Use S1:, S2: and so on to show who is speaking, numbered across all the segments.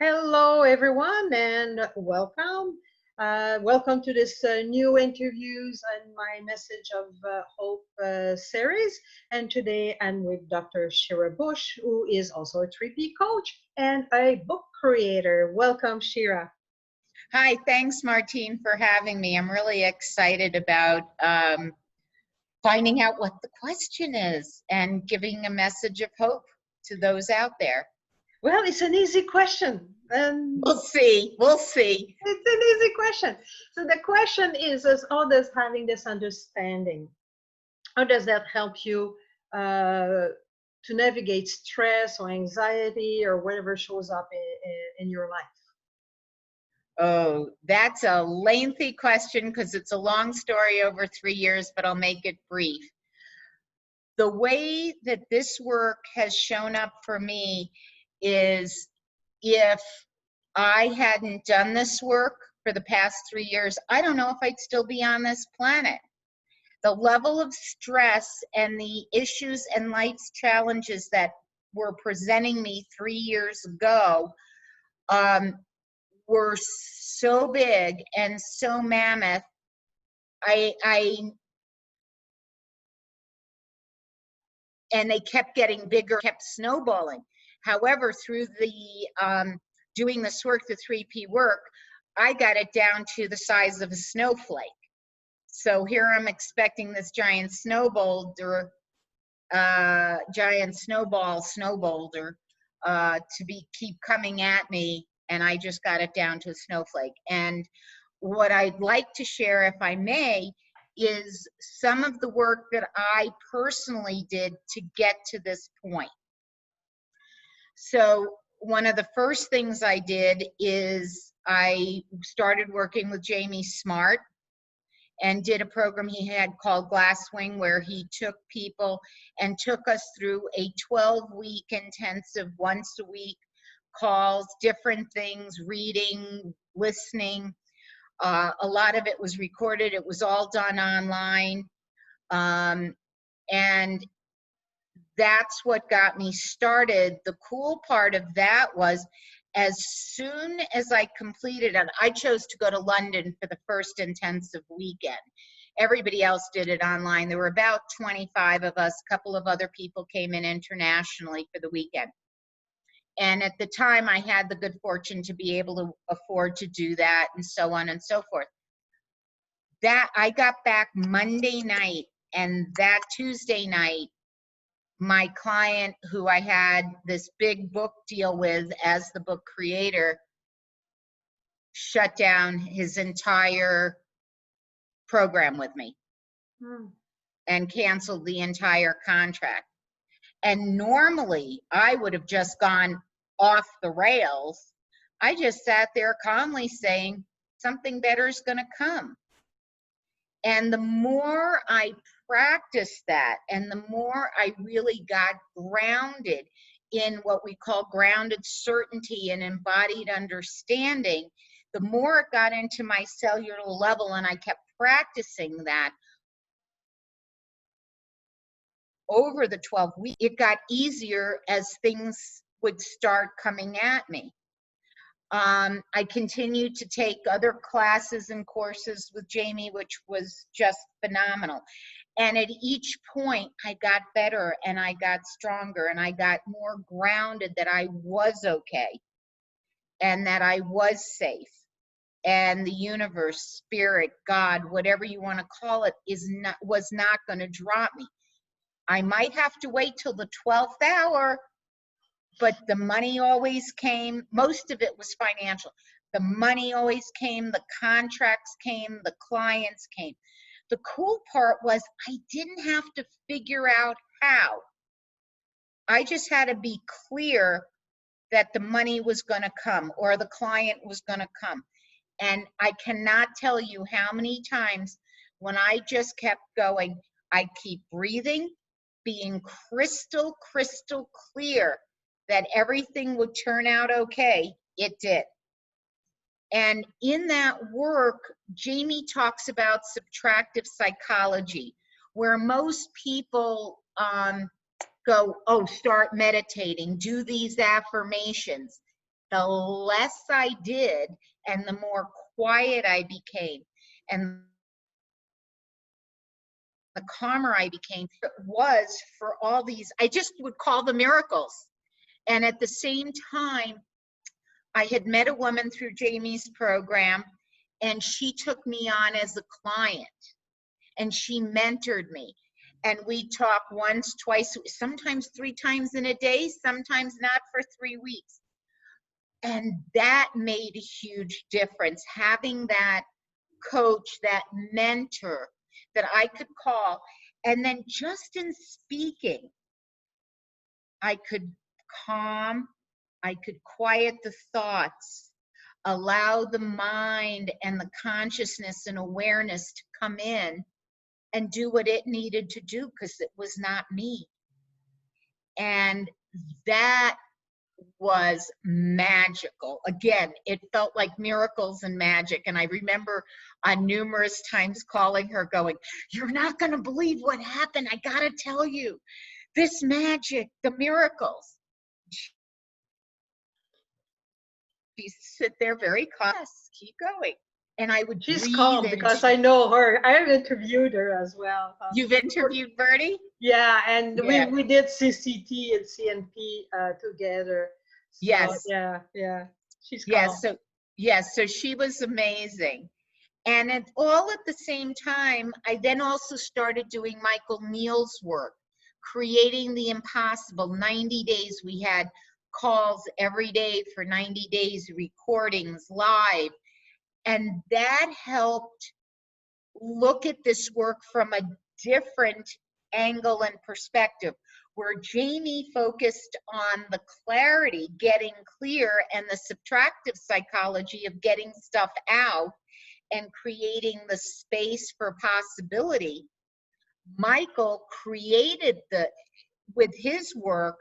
S1: Hello, everyone, and welcome. Welcome to this new interviews and my message of hope series. And today I'm with Dr. Shira Bush, who is also a 3P coach and a book creator. Welcome, Shira.
S2: Hi, thanks, Martine, for having me. I'm really excited about finding out what the question is and giving a message of hope to those out there.
S1: Well, it's an easy question.
S2: We'll see. We'll see.
S1: It's an easy question. So the question is how does having this understanding, how does that help you to navigate stress or anxiety or whatever shows up in your life?
S2: Oh, that's a lengthy question because it's a long story over 3 years, but I'll make it brief. The way that this work has shown up for me is if I hadn't done this work for the past 3 years, I don't know if I'd still be on this planet. The level of stress and the issues and life's challenges that were presenting me 3 years ago were so big and so mammoth. And they kept getting bigger, kept snowballing. However, through the doing this work, the 3P work, I got it down to the size of a snowflake. So here I'm expecting this giant snow boulder, snow boulder, to keep coming at me, and I just got it down to a snowflake. And what I'd like to share, if I may, is some of the work that I personally did to get to this point. So one of the first things I did is I started working with Jamie Smart and did a program he had called Glasswing, where he took people and took us through a 12-week intensive, once a week calls, different things, reading, listening. A lot of it was recorded. It was all done online. And that's what got me started. The cool part of that was as soon as I completed it, I chose to go to London for the first intensive weekend. Everybody else did it online. There were about 25 of us. A couple of other people came in internationally for the weekend. And at the time, I had the good fortune to be able to afford to do that, and so on and so forth. That I got back Monday night, and that Tuesday night, my client, who I had this big book deal with as the book creator, shut down his entire program with me and canceled the entire contract. And normally I would have just gone off the rails. I just sat there calmly saying, something better is going to come. And the more I practiced that, and the more I really got grounded in what we call grounded certainty and embodied understanding, the more it got into my cellular level, and I kept practicing that over the 12 weeks, it got easier as things would start coming at me. I continued to take other classes and courses with Jamie, which was just phenomenal. And at each point, I got better and I got stronger and I got more grounded that I was okay and that I was safe. And the universe, spirit, God, whatever you want to call it, was not going to drop me. I might have to wait till the 12th hour, but the money always came. Most of it was financial. The money always came, the contracts came, the clients came. The cool part was I didn't have to figure out how. I just had to be clear that the money was going to come or the client was going to come. And I cannot tell you how many times when I just kept going, I keep breathing, being crystal clear that everything would turn out okay. It did. And in that work, Jamie talks about subtractive psychology, where most people go, oh, start meditating, do these affirmations. the less I did and the more quiet I became and the calmer I became. It was for all these, I just would call them miracles. And at the same time, I had met a woman through Jamie's program, and she took me on as a client, and she mentored me. And we talk once, twice, sometimes 3 times in a day, sometimes not for 3 weeks. And that made a huge difference, having that coach, that mentor that I could call. And then just in speaking, I could calm, I could quiet the thoughts, allow the mind and the consciousness and awareness to come in and do what it needed to do, because it was not me. And that was magical. Again, it felt like miracles and magic. And I remember on numerous times calling her going, "You're not going to believe what happened. I got to tell you, this magic, the miracles." She sit there very calm. Yes, keep going. And I would
S1: She's
S2: breathe
S1: calm because
S2: into.
S1: I know her. I've interviewed her as well.
S2: You've interviewed Bertie?
S1: Yeah, and we
S2: Yeah.
S1: we did CCT and CNP together. So
S2: Yes.
S1: yeah, she's
S2: Yes.
S1: calm.
S2: So yes. So she was amazing. And all at the same time, I then also started doing Michael Neal's work, creating the impossible. 90 days. We had calls every day for 90 days, recordings live. And that helped look at this work from a different angle and perspective, where Jamie focused on the clarity, getting clear, and the subtractive psychology of getting stuff out and creating the space for possibility. Michael created with his work,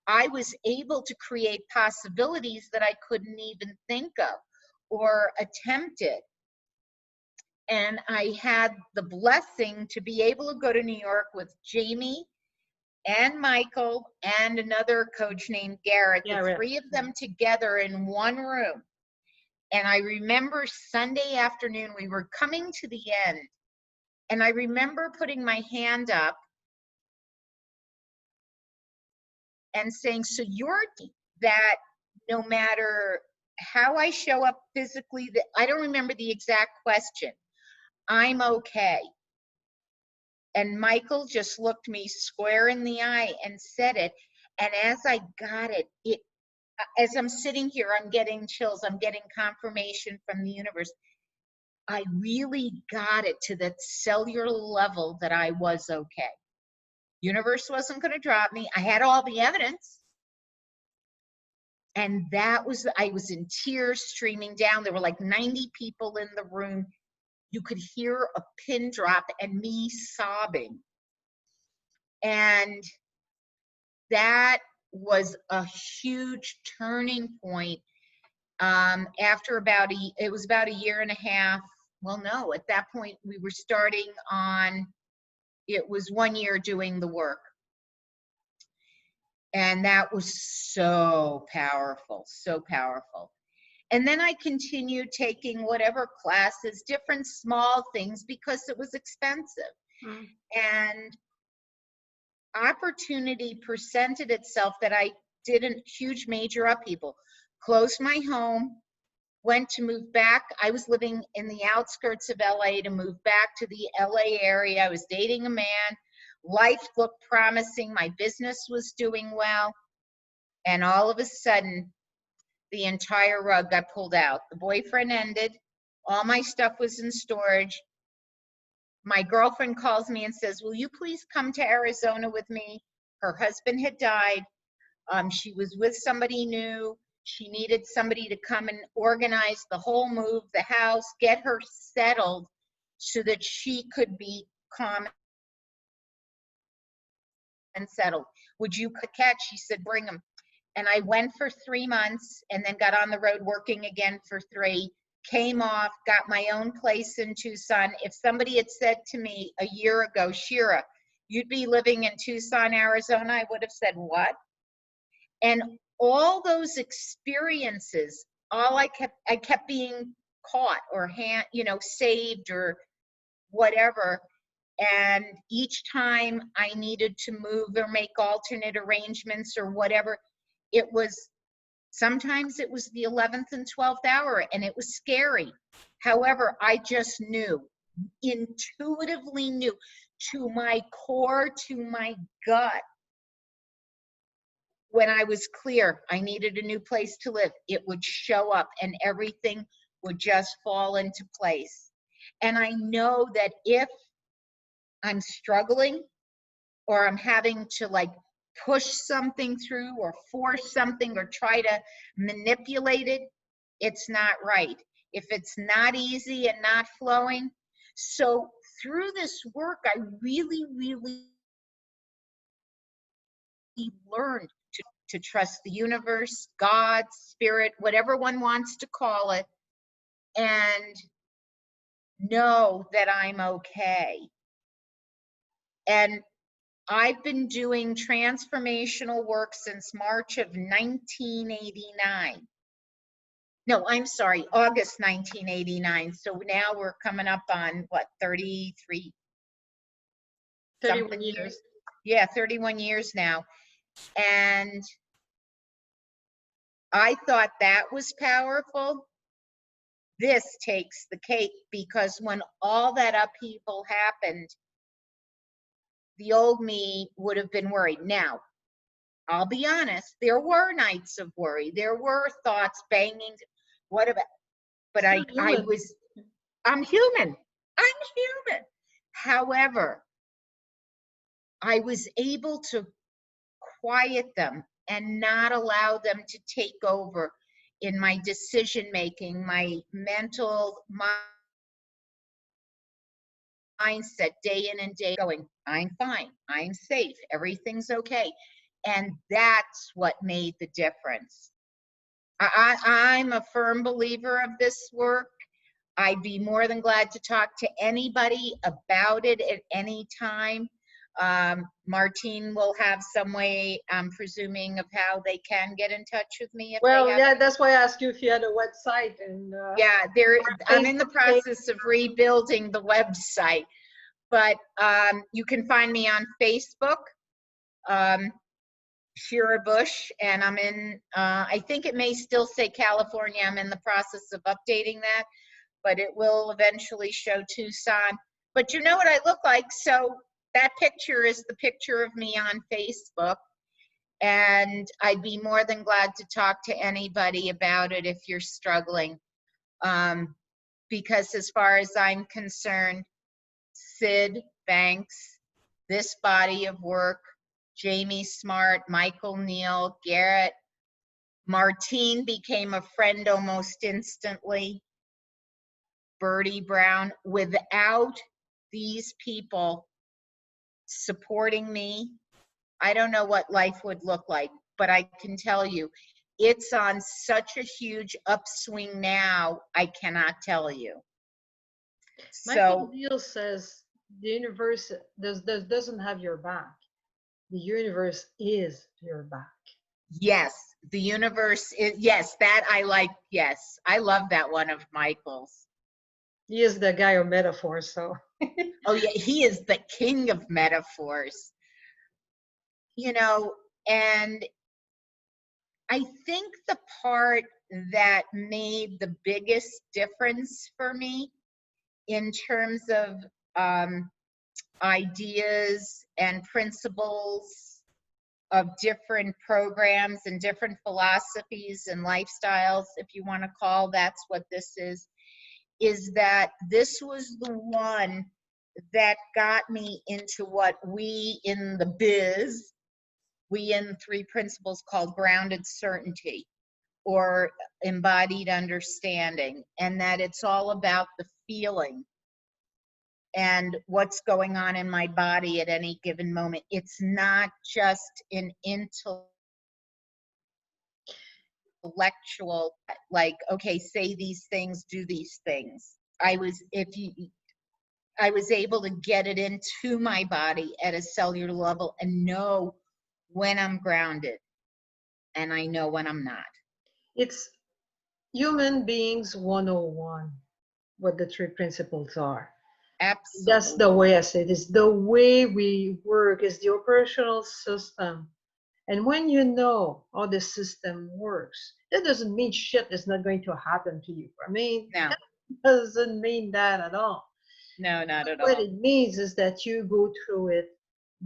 S2: I was able to create possibilities that I couldn't even think of or attempted. And I had the blessing to be able to go to New York with Jamie and Michael and another coach named Garrett,
S1: Yeah,
S2: the
S1: right.
S2: 3 of them together in one room. And I remember Sunday afternoon, we were coming to the end. And I remember putting my hand up and saying, "So you're that no matter how I show up physically," that I don't remember the exact question, "I'm okay." And Michael just looked me square in the eye and said it. And as I got it, as I'm sitting here, I'm getting chills. I'm getting confirmation from the universe. I really got it to that cellular level that I was okay. Universe wasn't going to drop me. I had all the evidence. And that was, I was in tears streaming down. There were like 90 people in the room. You could hear a pin drop and me sobbing. And that was a huge turning point. After it was about a year and a half. Well, no, at that point we were starting on, it was 1 year doing the work. And that was so powerful, so powerful. And then I continued taking whatever classes, different small things, because it was expensive.
S1: Mm.
S2: And opportunity presented itself that I did a huge major upheaval. Closed my home, went to move back. I was living in the outskirts of LA to move back to the LA area. I was dating a man. Life looked promising. My business was doing well. And all of a sudden, the entire rug got pulled out. The boyfriend ended. All my stuff was in storage. My girlfriend calls me and says, "Will you please come to Arizona with me?" Her husband had died. She was with somebody new. She needed somebody to come and organize the whole move, the house, get her settled so that she could be calm and settled. "Would you catch?" She said, "Bring them." And I went for 3 months and then got on the road working again for 3, came off, got my own place in Tucson. If somebody had said to me a year ago, "Shira, you'd be living in Tucson, Arizona," I would have said, "What?" And all those experiences, I kept being caught or saved or whatever. And each time I needed to move or make alternate arrangements or whatever, sometimes it was the 11th and 12th hour, and it was scary. However, I just intuitively knew to my core, to my gut, when I was clear, I needed a new place to live, it would show up and everything would just fall into place. And I know that if I'm struggling or I'm having to push something through or force something or try to manipulate it, it's not right. If it's not easy and not flowing. So through this work, I really, really learned to trust the universe, God, spirit, whatever one wants to call it, and know that I'm okay. And I've been doing transformational work since March of 1989. No, I'm sorry, August 1989. So now we're coming up on what, 33
S1: 31
S2: something
S1: years.
S2: years? Yeah, 31 years now. And I thought that was powerful. This takes the cake, because when all that upheaval happened, the old me would have been worried. Now, I'll be honest, there were nights of worry. There were thoughts banging. What about, but
S1: Still
S2: I'm human. I'm human. However, I was able to quiet them and not allow them to take over in my decision making, my mental mindset, day in and day going, I'm fine, I'm safe, everything's okay. And that's what made the difference. I'm a firm believer of this work. I'd be more than glad to talk to anybody about it at any time. Martine will have some way, I'm presuming, of how they can get in touch with me if
S1: Well,
S2: they have.
S1: yeah, that's why I asked you if you had a website and
S2: Yeah, I'm in the
S1: Facebook page.
S2: process of rebuilding the website, but you can find me on Facebook, Shira Bush, and I'm in, I think it may still say California. I'm in the process of updating that, but it will eventually show Tucson. But you know what I look like, so that picture is the picture of me on Facebook, and I'd be more than glad to talk to anybody about it if you're struggling. Because as far as I'm concerned, Sid Banks, this body of work, Jamie Smart, Michael Neal, Garrett, Martine became a friend almost instantly, Bertie Brown. Without these people supporting me, I don't know what life would look like, but I can tell you, it's on such a huge upswing now, I cannot tell you.
S1: Michael
S2: So
S1: Neal says the universe doesn't have your back. The universe is your back.
S2: yes, the universe is, yes, that I like, yes. I love that one of Michael's.
S1: He is the guy of metaphors, so.
S2: Oh yeah, he is the king of metaphors. And I think the part that made the biggest difference for me in terms of ideas and principles of different programs and different philosophies and lifestyles, if you want to call that's what this is that this was the one that got me into what we in the biz, we in 3 principles called grounded certainty or embodied understanding, and that it's all about the feeling and what's going on in my body at any given moment. It's not just an intellectual, like, okay, say these things, do these things. I was able to get it into my body at a cellular level and know when I'm grounded and I know when I'm not.
S1: It's human beings 101, what the three principles are. That's the
S2: Absolutely.
S1: way I say it. Is the way we work, is the operational system. And when you know how the system works, that doesn't mean shit is not going to happen to you. I mean,
S2: No,
S1: that doesn't mean that at all.
S2: no, not at
S1: What
S2: all.
S1: it means is that you go through it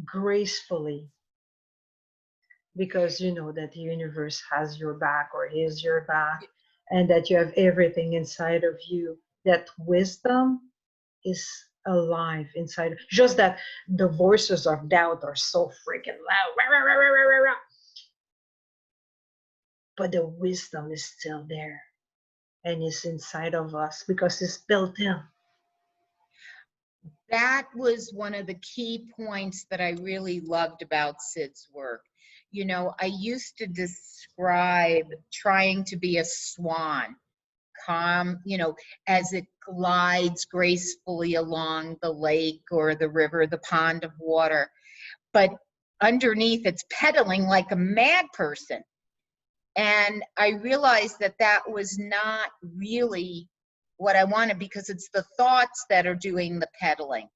S1: gracefully because you know that the universe has your back or is your back and that you have everything inside of you. That wisdom is alive inside. Just that the voices of doubt are so freaking loud. But the wisdom is still there and it's inside of us because it's built in.
S2: That was one of the key points that I really loved about Sid's work. You know, I used to describe trying to be a swan, calm, you know, as it glides gracefully along the lake or the river, the pond of water. But underneath, it's pedaling like a mad person. And I realized that that was not really what I wanted because it's the thoughts that are doing the pedaling.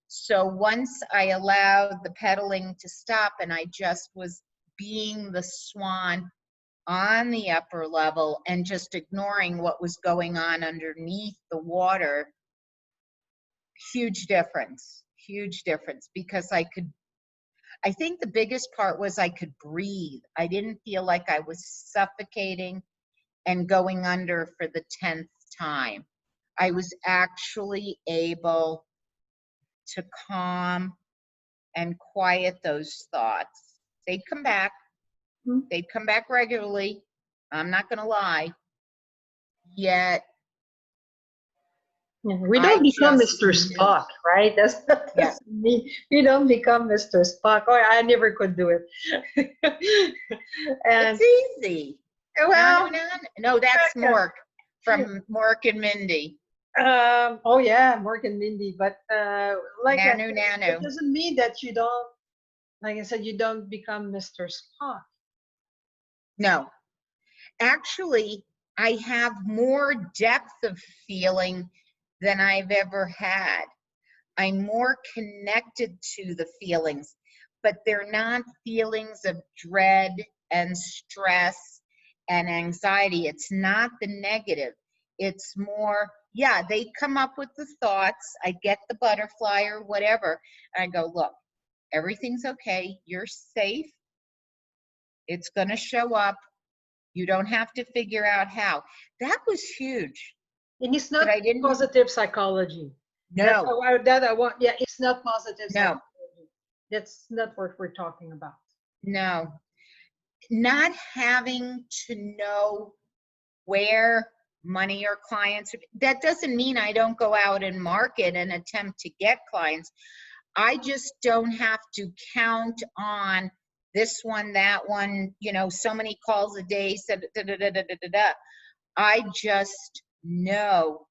S2: So once I allowed the pedaling to stop and I just was being the swan on the upper level and just ignoring what was going on underneath the water, huge difference because I think the biggest part was I could breathe. I didn't feel like I was suffocating and going under for the 10th time. I was actually able to calm and quiet those thoughts. They'd come back. They'd come back regularly. I'm not going to lie. Yet
S1: Yeah, we
S2: I
S1: don't become
S2: just
S1: Mr.
S2: knew.
S1: Spock, right? That
S2: Yeah,
S1: doesn't mean we don't become Mr. Spock. Oh, I never could do it.
S2: it's
S1: And
S2: easy. No, no,
S1: well,
S2: no. No, that's
S1: Rebecca,
S2: Mork from Mork and Mindy.
S1: oh yeah, Morgan Mindy. But like I
S2: Nanu,
S1: said,
S2: nanu.
S1: it doesn't mean that you don't, like I said, you don't become Mr. Spock.
S2: No, actually, I have more depth of feeling than I've ever had. I'm more connected to the feelings, but they're not feelings of dread and stress and anxiety. It's not the negative. It's more, yeah, they come up with the thoughts. I get the butterfly or whatever. And I go, look, everything's okay. You're safe. It's going to show up. You don't have to figure out how. That was huge.
S1: And it's
S2: That
S1: not
S2: I didn't,
S1: positive psychology.
S2: no,
S1: That I want. Yeah, it's not positive
S2: no,
S1: psychology. That's not what we're talking about.
S2: no. Not having to know where money or clients, that doesn't mean I don't go out and market and attempt to get clients. I just don't have to count on this one, that one, you know, so many calls a day, I just know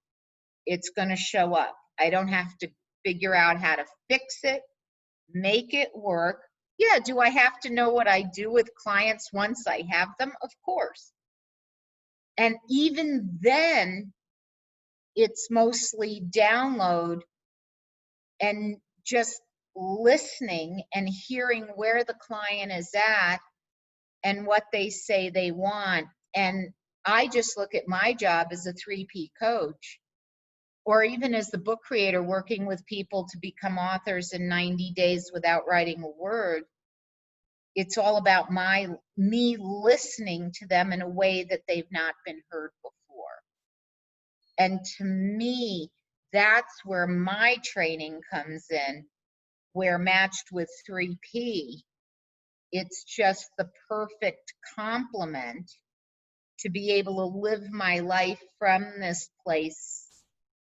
S2: it's going to show up. I don't have to figure out how to fix it, make it work. Yeah, do I have to know what I do with clients once I have them? Of course. And even then, it's mostly download and just listening and hearing where the client is at and what they say they want. And I just look at my job as a 3P coach, or even as the book creator working with people to become authors in 90 days without writing a word. It's all about me listening to them in a way that they've not been heard before. And to me, that's where my training comes in, where matched with 3P, it's just the perfect complement to be able to live my life from this place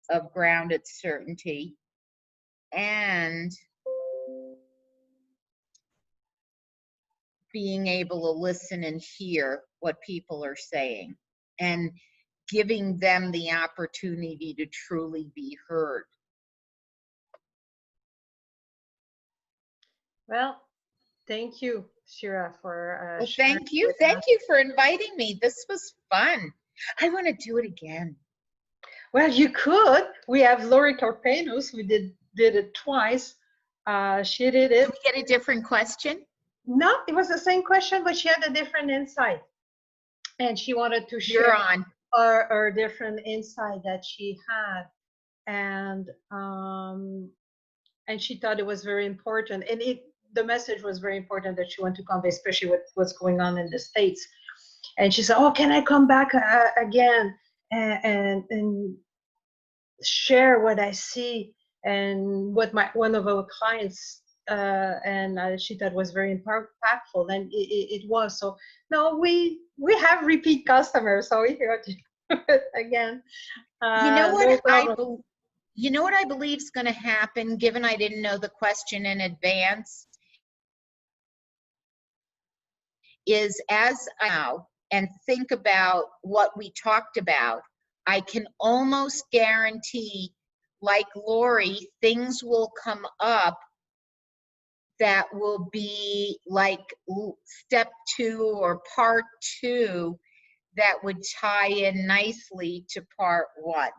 S2: of grounded certainty and being able to listen and hear what people are saying and giving them the opportunity to truly be heard.
S1: Well, thank you. Shira, for
S2: Well,
S1: sharing
S2: thank you.
S1: with
S2: Thank
S1: us.
S2: you for inviting me. This was fun. I want to do it again.
S1: Well, you could. We have Lori Carpenos who did it twice. She did
S2: Can
S1: it.
S2: we get a different question?
S1: No, it was the same question, but she had a different insight, and she wanted to share
S2: You're on.
S1: her different insight that she had, and she thought it was very important, and the message was very important that she wanted to convey, especially with what's going on in the States. And she said, "Oh, can I come back again and share what I see and what one of our clients and she thought was very impactful, and it was. So no, we have repeat customers, so we have to do it again.
S2: You know what
S1: No problem.
S2: you know what I believe is going to happen, given I didn't know the question in advance, is as I now and think about what we talked about, I can almost guarantee, like Lori, things will come up that will be like step 2 or part 2 that would tie in nicely to part 1.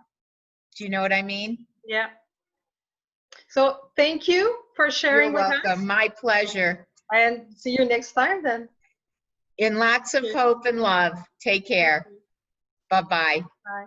S2: Do you know what I mean?
S1: Yeah. So thank you for
S2: You're
S1: sharing with us,
S2: welcome. My pleasure.
S1: and see you next time then.
S2: In lots of hope and love. Take care. Bye-bye.
S1: Bye.